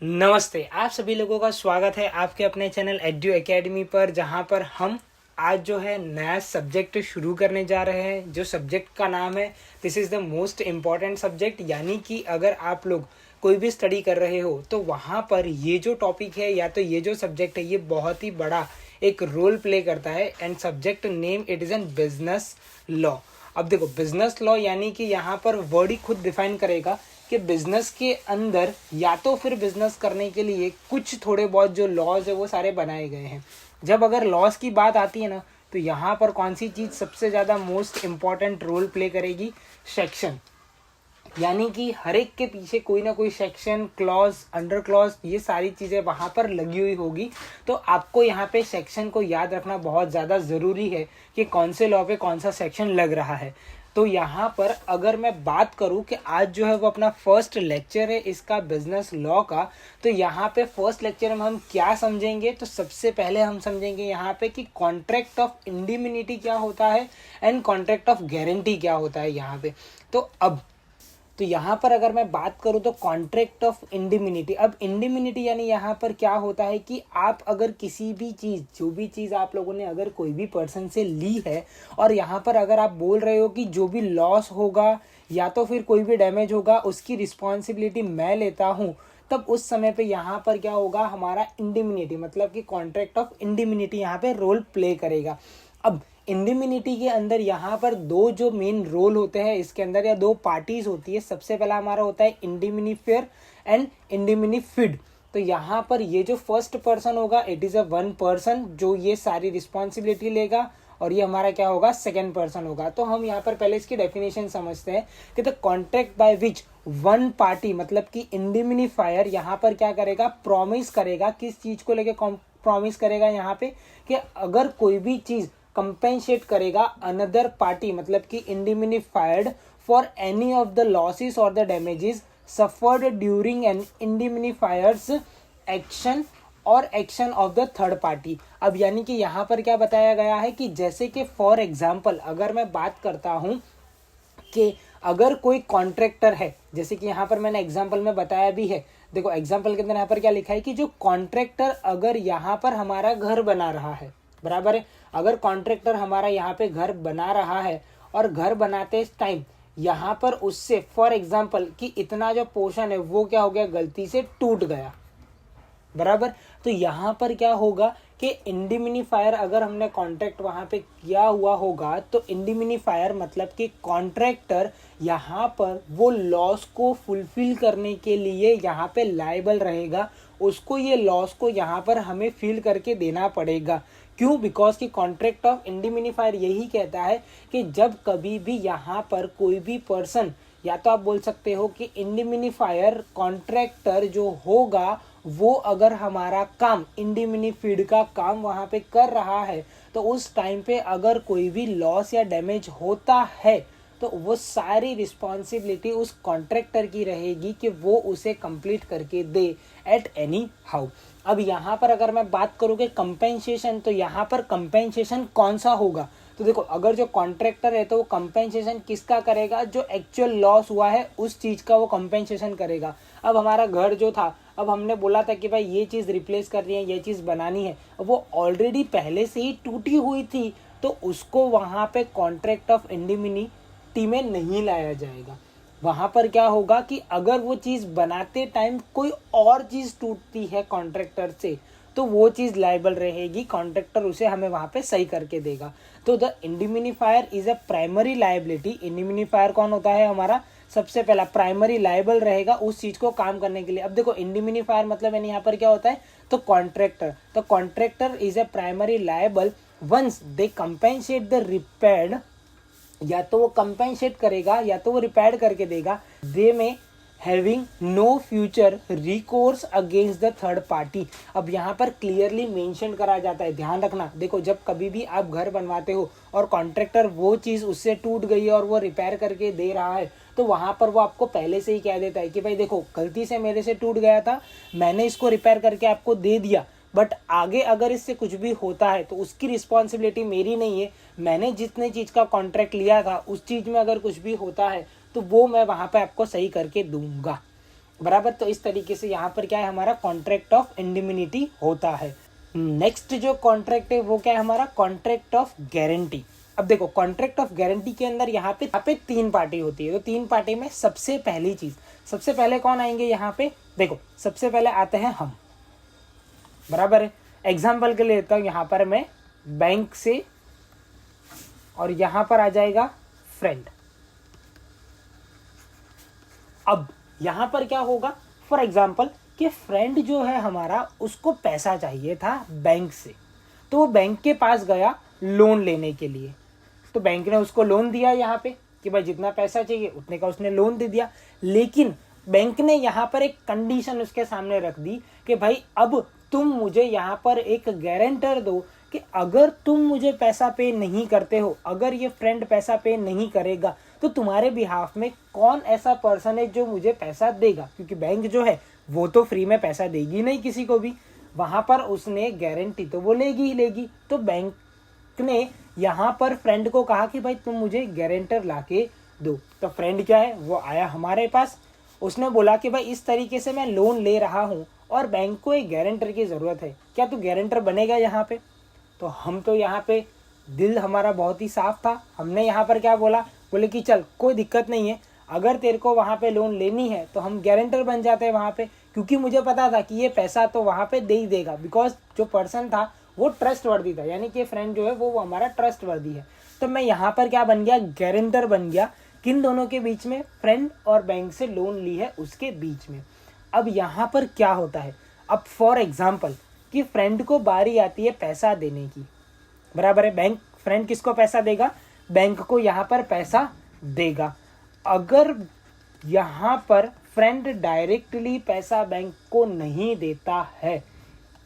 नमस्ते, आप सभी लोगों का स्वागत है आपके अपने चैनल एड्यू एकेडमी पर, जहां पर हम आज जो है नया सब्जेक्ट शुरू करने जा रहे हैं। जो सब्जेक्ट का नाम है this is the most important subject. यानी कि अगर आप लोग कोई भी स्टडी कर रहे हो तो वहां पर ये जो टॉपिक है या तो ये जो सब्जेक्ट है ये बहुत ही बड़ा एक रोल प्ले करता है। And subject name it is an business law. अब देखो, बिजनेस लॉ यानी कि यहाँ पर वर्ड ही खुद डिफाइन करेगा कि बिजनेस के अंदर या तो फिर बिजनेस करने के लिए कुछ थोड़े बहुत जो लॉज है वो सारे बनाए गए हैं। जब अगर लॉज की बात आती है ना, तो यहाँ पर कौन सी चीज़ सबसे ज़्यादा मोस्ट इम्पॉर्टेंट रोल प्ले करेगी? सेक्शन। यानी कि हर एक के पीछे कोई ना कोई सेक्शन, क्लॉज, अंडर क्लॉज, ये सारी चीज़ें वहाँ पर लगी हुई होगी। तो आपको यहाँ पे सेक्शन को याद रखना बहुत ज़्यादा ज़रूरी है कि कौन से लॉ पे कौन सा सेक्शन लग रहा है। तो यहाँ पर अगर मैं बात करूँ कि आज जो है वो अपना फर्स्ट लेक्चर है इसका बिजनेस लॉ का, तो यहाँ पे फर्स्ट लेक्चर में हम क्या समझेंगे? तो सबसे पहले हम समझेंगे यहाँ पे कि कॉन्ट्रैक्ट ऑफ इंडिमिनिटी क्या होता है एंड कॉन्ट्रैक्ट ऑफ गारंटी क्या होता है यहाँ पे। तो यहाँ पर अगर मैं बात करूँ तो कॉन्ट्रैक्ट ऑफ इंडिमिनिटी। अब इंडिमिनिटी यानी यहाँ पर क्या होता है कि आप अगर किसी भी चीज़, जो भी चीज़ आप लोगों ने अगर कोई भी पर्सन से ली है और यहाँ पर अगर आप बोल रहे हो कि जो भी लॉस होगा या तो फिर कोई भी डैमेज होगा उसकी रिस्पॉन्सिबिलिटी मैं लेता हूँ, तब उस समय पे यहाँ पर क्या होगा? हमारा इंडिमिनिटी मतलब कि कॉन्ट्रैक्ट ऑफ इंडिमिनिटी यहाँ पे रोल प्ले करेगा। अब इंडिमिनिटी के अंदर यहाँ पर दो जो मेन रोल होते हैं इसके अंदर, या दो पार्टीज होती है। सबसे पहला हमारा होता है इंडिमिनिफेयर एंड इंडिमिनिफिड। तो यहाँ पर ये जो फर्स्ट पर्सन होगा it is a one person जो ये सारी रिस्पॉन्सिबिलिटी लेगा, और ये हमारा क्या होगा? सेकेंड पर्सन होगा। तो हम यहाँ पर पहले इसकी डेफिनेशन समझते हैं कि the contract by which one party, मतलब कि इंडिमिनिफायर यहाँ पर क्या करेगा? प्रॉमिस करेगा। किस चीज को लेके प्रॉमिस करेगा यहाँ पे? कि अगर कोई भी चीज कंपेंसेट करेगा अनदर पार्टी, मतलब कि indemnified, for any of the losses और the damages suffered during an indemnifier's action और action of the third party. अब यानी कि यहाँ पर क्या बताया गया है कि जैसे कि फॉर एग्जाम्पल अगर मैं बात करता हूँ कि अगर कोई कॉन्ट्रैक्टर है, जैसे कि यहाँ पर मैंने एग्जाम्पल में बताया भी है। देखो एग्जाम्पल के अंदर यहाँ पर क्या लिखा है कि जो कॉन्ट्रैक्टर अगर यहाँ पर हमारा घर बना रहा है, बराबर है, अगर कॉन्ट्रैक्टर हमारा यहाँ पे घर बना रहा है और घर बनाते टाइम यहाँ पर उससे फॉर एग्जाम्पल कि इतना जो पोर्शन है वो क्या हो गया? गलती से टूट गया, बराबर। तो यहाँ पर क्या होगा कि इंडिमिनिफायर अगर हमने कॉन्ट्रैक्ट वहाँ पे किया हुआ होगा तो इंडिमिनिफायर मतलब कि कॉन्ट्रैक्टर यहाँ पर वो लॉस को फुलफिल करने के लिए यहाँ पे लायबल रहेगा। उसको ये लॉस को यहाँ पर हमें फील करके देना पड़ेगा। क्यों? बिकॉज कि कॉन्ट्रैक्ट ऑफ इंडिमिनिफायर यही कहता है कि जब कभी भी यहाँ पर कोई भी पर्सन, या तो आप बोल सकते हो कि इंडिमिनिफायर कॉन्ट्रैक्टर जो होगा वो अगर हमारा काम, इंडिमिनिफिड का काम वहाँ पे कर रहा है, तो उस टाइम पे अगर कोई भी लॉस या डैमेज होता है तो वो सारी रिस्पॉन्सिबिलिटी उस कॉन्ट्रैक्टर की रहेगी कि वो उसे कंप्लीट करके दे एट एनी हाउ। अब यहाँ पर अगर मैं बात करूँ कि कंपेंसेशन, तो यहाँ पर कंपेंसेशन कौन सा होगा? तो देखो, अगर जो कॉन्ट्रैक्टर है तो वो कंपेंसेशन किसका करेगा? जो एक्चुअल लॉस हुआ है उस चीज़ का वो कंपेंसेशन करेगा। अब हमारा घर जो था, अब हमने बोला था कि भाई ये चीज़ रिप्लेस करनी है, ये चीज़ बनानी है, अब वो ऑलरेडी पहले से ही टूटी हुई थी, तो उसको वहाँ पे कॉन्ट्रैक्ट ऑफ इंडिमिनिटी में नहीं लाया जाएगा। वहाँ पर क्या होगा कि अगर वो चीज़ बनाते टाइम कोई और चीज़ टूटती है कॉन्ट्रैक्टर से, तो वो चीज़ लायबल रहेगी, कॉन्ट्रैक्टर उसे हमें वहाँ पे सही करके देगा। तो the indemnifier is a primary liability. Indemnifier कौन होता है? हमारा सबसे पहला प्राइमरी लायबल रहेगा उस चीज़ को काम करने के लिए। अब देखो, इंडिमिनिफायर मतलब यानी यहाँ पर क्या होता है? तो contractor is a primary liable once they compensate the repaired, या तो वो कंपेंसेट करेगा या तो वो रिपेयर करके देगा। दे में having no future recourse against the third party. अब यहाँ पर क्लियरली मेंशन करा जाता है, ध्यान रखना। देखो, जब कभी भी आप घर बनवाते हो और कॉन्ट्रैक्टर वो चीज़ उससे टूट गई है और वो रिपेयर करके दे रहा है, तो वहाँ पर वो आपको पहले से ही कह देता है कि भाई देखो, गलती से मेरे से टूट गया था, मैंने इसको रिपेयर करके आपको दे दिया, बट आगे अगर इससे कुछ भी होता है तो उसकी रिस्पॉन्सिबिलिटी मेरी नहीं है। मैंने जितने चीज़ का कॉन्ट्रैक्ट लिया था उस चीज़ में अगर कुछ भी होता है तो वो मैं वहाँ पे आपको सही करके दूंगा। बराबर। तो इस तरीके से यहाँ पर क्या है, हमारा कॉन्ट्रैक्ट ऑफ इंडिमिनिटी होता है। नेक्स्ट जो कॉन्ट्रैक्ट है वो क्या है, हमारा कॉन्ट्रैक्ट ऑफ गारंटी। अब देखो कॉन्ट्रैक्ट ऑफ गारंटी के अंदर यहाँ पे तीन पार्टी होती है। तो तीन पार्टी में सबसे पहली चीज, सबसे पहले कौन आएंगे यहाँ पे, देखो सबसे पहले आते हैं हम, बराबर है। एग्जाम्पल के लिए लेता हूँ यहाँ पर मैं बैंक से, और यहाँ पर आ जाएगा फ्रेंड। अब यहाँ पर क्या होगा, फॉर एग्जाम्पल कि फ्रेंड जो है हमारा, उसको पैसा चाहिए था बैंक से, तो वो बैंक के पास गया लोन लेने के लिए। तो बैंक ने उसको लोन दिया यहाँ पे कि भाई जितना पैसा चाहिए उतने का उसने लोन दे दिया। लेकिन बैंक ने यहाँ पर एक कंडीशन उसके सामने रख दी कि भाई अब तुम मुझे यहाँ पर एक गारंटर दो कि अगर तुम मुझे पैसा पे नहीं करते हो, अगर ये फ्रेंड पैसा पे नहीं करेगा, तो तुम्हारे बिहाफ में कौन ऐसा पर्सन है जो मुझे पैसा देगा। क्योंकि बैंक जो है वो तो फ्री में पैसा देगी नहीं किसी को भी, वहां पर उसने गारंटी तो वो लेगी ही लेगी। तो बैंक ने यहाँ पर फ्रेंड को कहा कि भाई तुम मुझे गारंटर लाके दो। तो फ्रेंड क्या है, वो आया हमारे पास, उसने बोला कि भाई इस तरीके से मैं लोन ले रहा हूँ और बैंक को एक गारंटर की जरूरत है, क्या तू गारंटर बनेगा यहाँ पे। तो हम तो यहाँ पे दिल हमारा बहुत ही साफ था, हमने यहाँ पर क्या बोला, बोले कि चल कोई दिक्कत नहीं है, अगर तेरे को वहाँ पे लोन लेनी है तो हम गारंटर बन जाते हैं वहाँ पे। क्योंकि मुझे पता था कि ये पैसा तो वहाँ पे दे ही देगा, बिकॉज जो पर्सन था वो ट्रस्ट वर्दी था, यानी कि फ्रेंड जो है वो हमारा ट्रस्ट वर्दी है। तो मैं यहाँ पर क्या बन गया, गारंटर बन गया। किन दोनों के बीच में, फ्रेंड और बैंक से लोन ली है उसके बीच में। अब यहाँ पर क्या होता है, अब फॉर एग्जाम्पल कि फ्रेंड को बारी आती है पैसा देने की, बराबर है। बैंक, फ्रेंड किसको पैसा देगा, बैंक को यहाँ पर पैसा देगा। अगर यहाँ पर फ्रेंड डायरेक्टली पैसा बैंक को नहीं देता है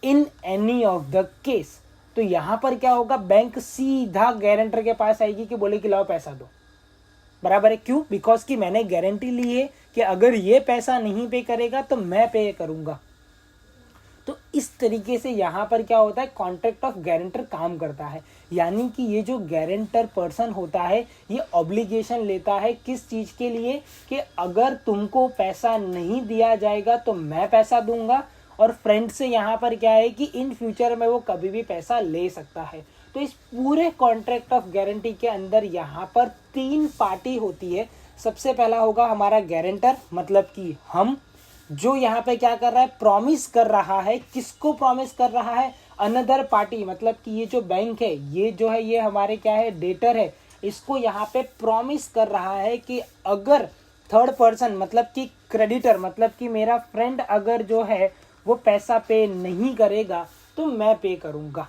in any of the case, तो यहाँ पर क्या होगा, बैंक सीधा गारंटर के पास आएगी कि बोले कि लाओ पैसा दो, बराबर है। क्यों, बिकॉज कि मैंने गारंटी ली है कि अगर ये पैसा नहीं पे करेगा तो मैं पे करूंगा। तो इस तरीके से यहाँ पर क्या होता है, कॉन्ट्रैक्ट ऑफ गारंटर काम करता है। यानी कि ये जो गारंटर पर्सन होता है ये ऑब्लिगेशन लेता है किस चीज के लिए, कि अगर तुमको पैसा नहीं दिया जाएगा तो मैं पैसा दूंगा। और फ्रेंड से यहाँ पर क्या है कि इन फ्यूचर में वो कभी भी पैसा ले सकता है। तो इस पूरे कॉन्ट्रैक्ट ऑफ गारंटी के अंदर यहाँ पर तीन पार्टी होती है। सबसे पहला होगा हमारा गारंटर, मतलब कि हम, जो यहाँ पे क्या कर रहा है, प्रॉमिस कर रहा है। किसको प्रॉमिस कर रहा है, अनदर पार्टी, मतलब कि ये जो बैंक है, ये जो है ये हमारे क्या है, डेटर है, इसको यहाँ पे प्रॉमिस कर रहा है कि अगर थर्ड पर्सन, मतलब कि क्रेडिटर, मतलब कि मेरा फ्रेंड अगर जो है वो पैसा पे नहीं करेगा तो मैं पे करूंगा,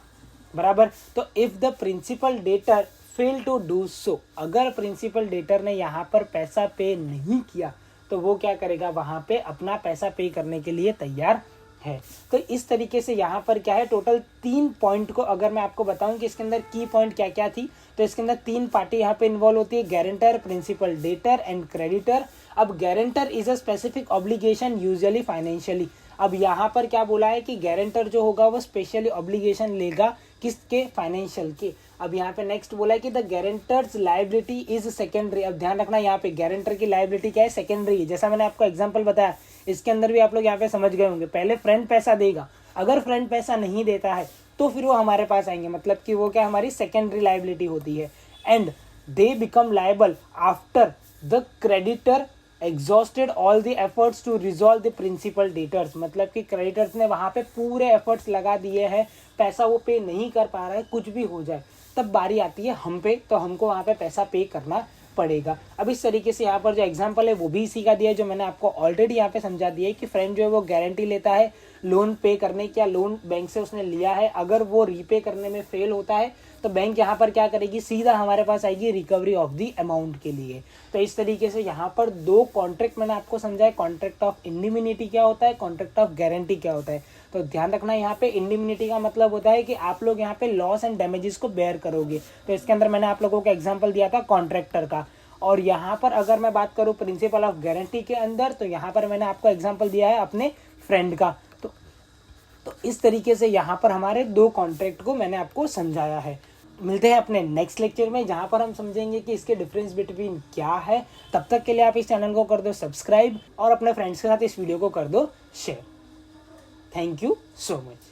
बराबर। तो if the principal debtor fail to do so, अगर प्रिंसिपल डेटर ने यहाँ पर पैसा पे नहीं किया तो वो क्या करेगा, वहां पे अपना पैसा पे करने के लिए तैयार है। तो इस तरीके से यहाँ पर क्या है, टोटल 3 पॉइंट को अगर मैं आपको बताऊं कि इसके अंदर की पॉइंट क्या क्या थी, तो इसके अंदर 3 पार्टी यहाँ पे इन्वॉल्व होती है, guarantor, principal debtor and creditor. अब guarantor is a specific obligation usually financially. अब यहाँ पर क्या बोला है कि गारंटर जो होगा वो स्पेशली ऑब्लिगेशन लेगा किसके, फाइनेंशियल के। अब यहाँ पे नेक्स्ट बोला है कि the guarantors liability is secondary. अब ध्यान रखना यहाँ पे गारंटर की लायबिलिटी क्या है, सेकेंडरी। जैसा मैंने आपको एग्जांपल बताया, इसके अंदर भी आप लोग यहाँ पे समझ गए होंगे। पहले फ्रेंड पैसा देगा, अगर फ्रेंड पैसा नहीं देता है तो फिर वो हमारे पास आएंगे, मतलब कि वो क्या हमारी सेकेंडरी लायबिलिटी होती है। And they become liable after the creditor exhausted all the efforts to resolve the principal debtors, मतलब कि क्रेडिटर्स ने वहां पे पूरे एफर्ट्स लगा दिए हैं, पैसा वो पे नहीं कर पा रहा है, कुछ भी हो जाए, तब बारी आती है हम पे, तो हमको वहां पे पैसा पे करना पड़ेगा। अब इस तरीके से यहाँ पर जो एग्जांपल है वो भी इसी का दिया है, जो मैंने आपको ऑलरेडी यहाँ पे समझा दिया है कि फ्रेंड जो है वो गारंटी लेता है लोन पे करने की, या लोन बैंक से उसने लिया है, अगर वो रीपे करने में फेल होता है तो बैंक यहाँ पर क्या करेगी, सीधा हमारे पास आएगी रिकवरी ऑफ द अमाउंट के लिए। तो इस तरीके से यहाँ पर 2 कॉन्ट्रैक्ट मैंने आपको समझाया, कॉन्ट्रैक्ट ऑफ इंडिमिनिटी क्या होता है, कॉन्ट्रैक्ट ऑफ गारंटी क्या होता है। तो ध्यान रखना यहाँ पे इंडिमिनिटी का मतलब होता है कि आप लोग यहाँ पे लॉस एंड डैमेजेस को बेयर करोगे। तो इसके अंदर मैंने आप लोगों को एग्जाम्पल दिया था कॉन्ट्रैक्टर का। और यहाँ पर अगर मैं बात करूँ प्रिंसिपल ऑफ गारंटी के अंदर, तो यहाँ पर मैंने आपको एग्जाम्पल दिया है अपने फ्रेंड का। तो इस तरीके से यहाँ पर हमारे 2 कॉन्ट्रैक्ट को मैंने आपको समझाया है। मिलते हैं अपने नेक्स्ट लेक्चर में, जहाँ पर हम समझेंगे कि इसके डिफरेंस बिटवीन क्या है। तब तक के लिए आप इस चैनल को कर दो सब्सक्राइब और अपने फ्रेंड्स के साथ इस वीडियो को कर दो share. Thank you so much.